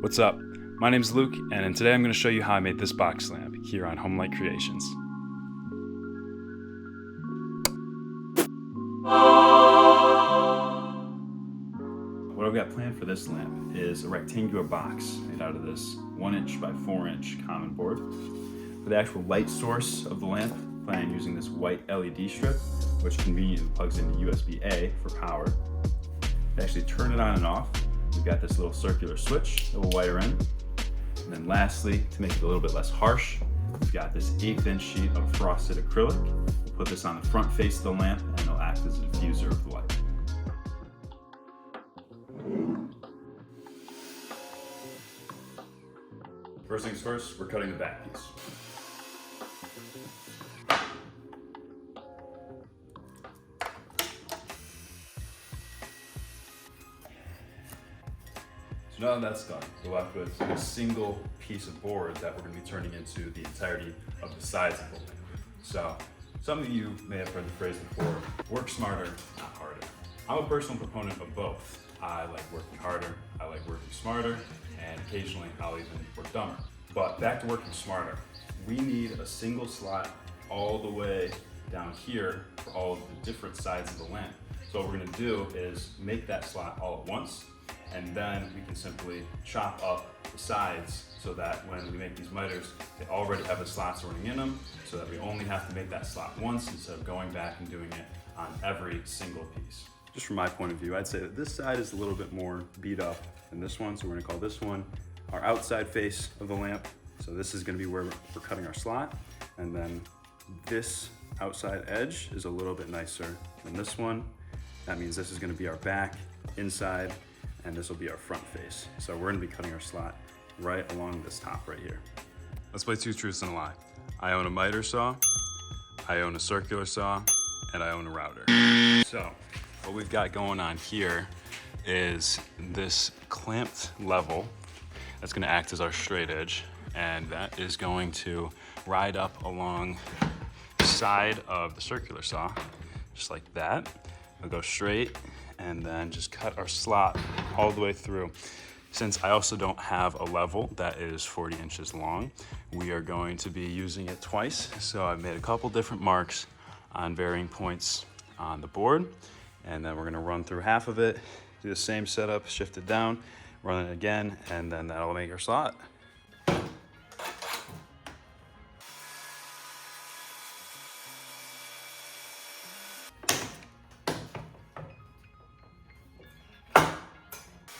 What's up? My name's Luke, and today I'm going to show you how I made this box lamp here on Homelight Creations. What I've got planned for this lamp is a rectangular box made out of this 1" by 4" common board. For the actual light source of the lamp, I plan on using this white LED strip, which conveniently plugs into USB-A for power. To actually turn it on and off, we've got this little circular switch that we'll wire in. And then lastly, to make it a little bit less harsh, we've got this 1/8" sheet of frosted acrylic. We'll put this on the front face of the lamp and it'll act as a diffuser of the light. First things first, we're cutting the back piece. So now that that's done, we're left with a single piece of board that we're going to be turning into the entirety of the sides of the lamp. So some of you may have heard the phrase before, work smarter, not harder. I'm a personal proponent of both. I like working harder, I like working smarter, and occasionally I'll even work dumber. But back to working smarter. We need a single slot all the way down here for all of the different sides of the lamp. So what we're going to do is make that slot all at once, and then we can simply chop up the sides so that when we make these miters, they already have the slots running in them, so that we only have to make that slot once instead of going back and doing it on every single piece. Just from my point of view, I'd say that this side is a little bit more beat up than this one, so we're gonna call this one our outside face of the lamp. So this is gonna be where we're cutting our slot, and then this outside edge is a little bit nicer than this one. That means this is gonna be our back, inside, and this will be our front face. So we're gonna be cutting our slot right along this top right here. Let's play two truths and a lie. I own a miter saw, I own a circular saw, and I own a router. So what we've got going on here is this clamped level that's gonna act as our straight edge, and that is going to ride up along the side of the circular saw, just like that. We'll go straight and then just cut our slot all the way through. Since I also don't have a level that is 40 inches long, we are going to be using it twice. So I've made a couple different marks on varying points on the board, and then we're gonna run through half of it, do the same setup, shift it down, run it again, and then that'll make our slot.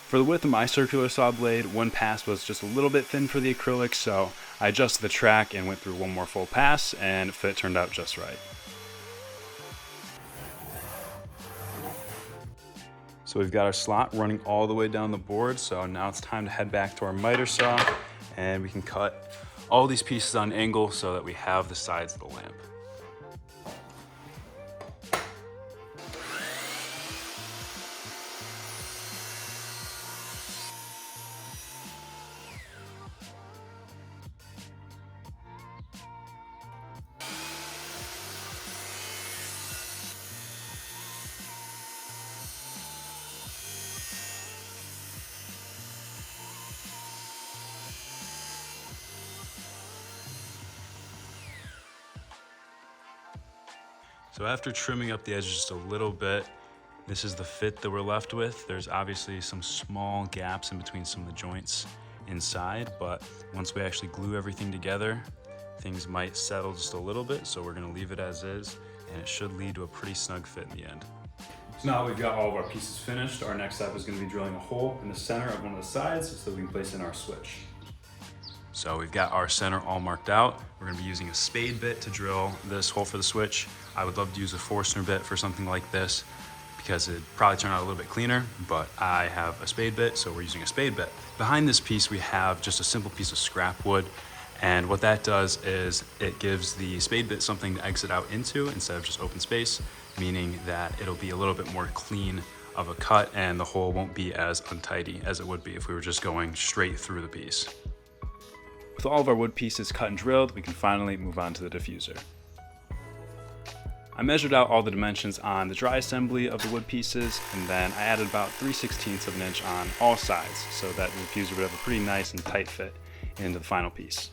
For the width of my circular saw blade, one pass was just a little bit thin for the acrylic, so I adjusted the track and went through one more full pass, and it turned out just right. So we've got our slot running all the way down the board, so now it's time to head back to our miter saw, and we can cut all these pieces on an angle so that we have the sides of the lamp. So after trimming up the edges just a little bit, this is the fit that we're left with. There's obviously some small gaps in between some of the joints inside, but once we actually glue everything together, things might settle just a little bit, so we're gonna leave it as is, and it should lead to a pretty snug fit in the end. So now we've got all of our pieces finished, our next step is gonna be drilling a hole in the center of one of the sides so that we can place in our switch. So we've got our center all marked out. We're gonna be using a spade bit to drill this hole for the switch. I would love to use a Forstner bit for something like this because it'd probably turn out a little bit cleaner, but I have a spade bit, so we're using a spade bit. Behind this piece, we have just a simple piece of scrap wood, and what that does is it gives the spade bit something to exit out into instead of just open space, meaning that it'll be a little bit more clean of a cut and the hole won't be as untidy as it would be if we were just going straight through the piece. With all of our wood pieces cut and drilled, we can finally move on to the diffuser. I measured out all the dimensions on the dry assembly of the wood pieces, and then I added about 3/16 of an inch on all sides so that the diffuser would have a pretty nice and tight fit into the final piece.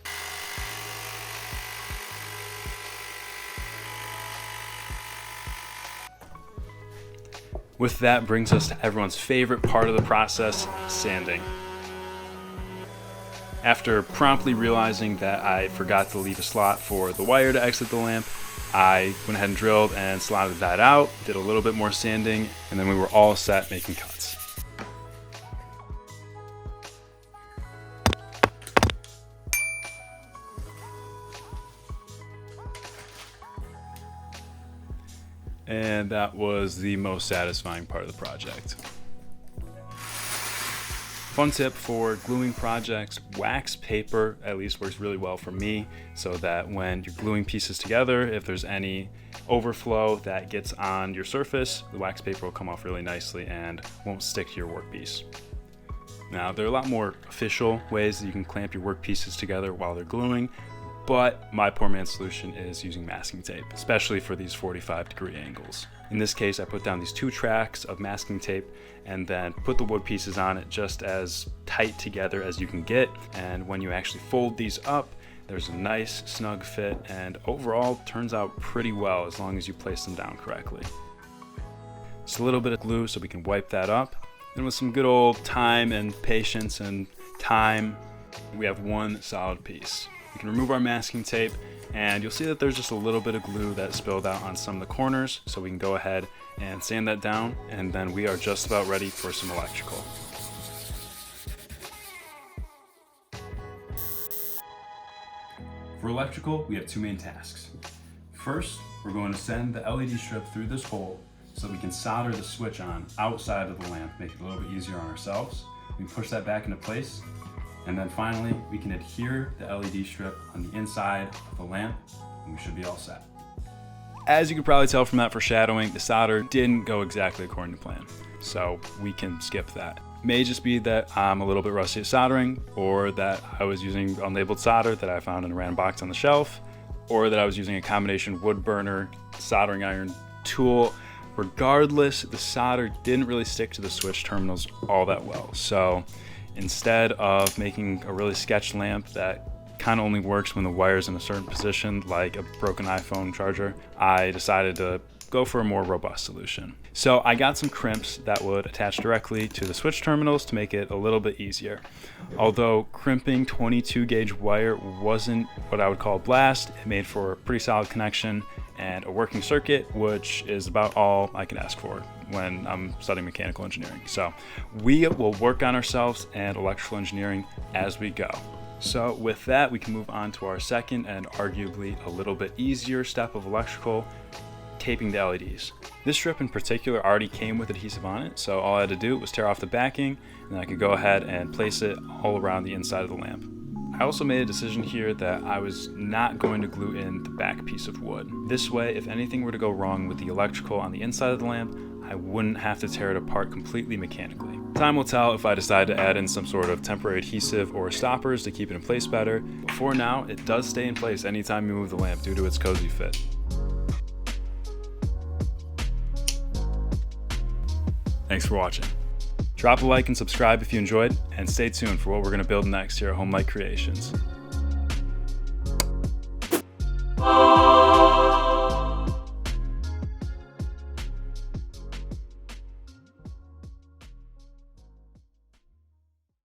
With that brings us to everyone's favorite part of the process, sanding. After promptly realizing that I forgot to leave a slot for the wire to exit the lamp, I went ahead and drilled and slotted that out, did a little bit more sanding, and then we were all set making cuts. And that was the most satisfying part of the project. Fun tip for gluing projects, wax paper at least works really well for me, so that when you're gluing pieces together, if there's any overflow that gets on your surface, the wax paper will come off really nicely and won't stick to your workpiece. Now, there are a lot more official ways that you can clamp your work pieces together while they're gluing, but my poor man's solution is using masking tape, especially for these 45-degree angles. In this case, I put down these 2 tracks of masking tape and then put the wood pieces on it just as tight together as you can get. And when you actually fold these up, there's a nice snug fit, and overall turns out pretty well as long as you place them down correctly. Just a little bit of glue so we can wipe that up. And with some good old time and patience and time, we have one solid piece. We can remove our masking tape, and you'll see that there's just a little bit of glue that spilled out on some of the corners, so we can go ahead and sand that down, and then we are just about ready for some electrical. For electrical, we have 2 main tasks. First, we're going to send the LED strip through this hole so that we can solder the switch on outside of the lamp, make it a little bit easier on ourselves. We can push that back into place. And then finally, we can adhere the LED strip on the inside of the lamp, and we should be all set. As you can probably tell from that foreshadowing, the solder didn't go exactly according to plan, so we can skip that. May just be that I'm a little bit rusty at soldering, or that I was using unlabeled solder that I found in a random box on the shelf, or that I was using a combination wood burner soldering iron tool. Regardless, the solder didn't really stick to the switch terminals all that well. So instead of making a really sketch lamp that kind of only works when the wire's in a certain position, like a broken iPhone charger, I decided to go for a more robust solution. So I got some crimps that would attach directly to the switch terminals to make it a little bit easier. Although crimping 22 gauge wire wasn't what I would call a blast, it made for a pretty solid connection and a working circuit, which is about all I can ask for when I'm studying mechanical engineering. So we will work on ourselves and electrical engineering as we go. So with that, we can move on to our second and arguably a little bit easier step of electrical, taping the LEDs. This strip in particular already came with adhesive on it, so all I had to do was tear off the backing, and I could go ahead and place it all around the inside of the lamp. I also made a decision here that I was not going to glue in the back piece of wood. This way, if anything were to go wrong with the electrical on the inside of the lamp, I wouldn't have to tear it apart completely mechanically. Time will tell if I decide to add in some sort of temporary adhesive or stoppers to keep it in place better, but for now, it does stay in place anytime you move the lamp due to its cozy fit. Thanks for watching. Drop a like and subscribe if you enjoyed, and stay tuned for what we're going to build next here at Home Light Creations.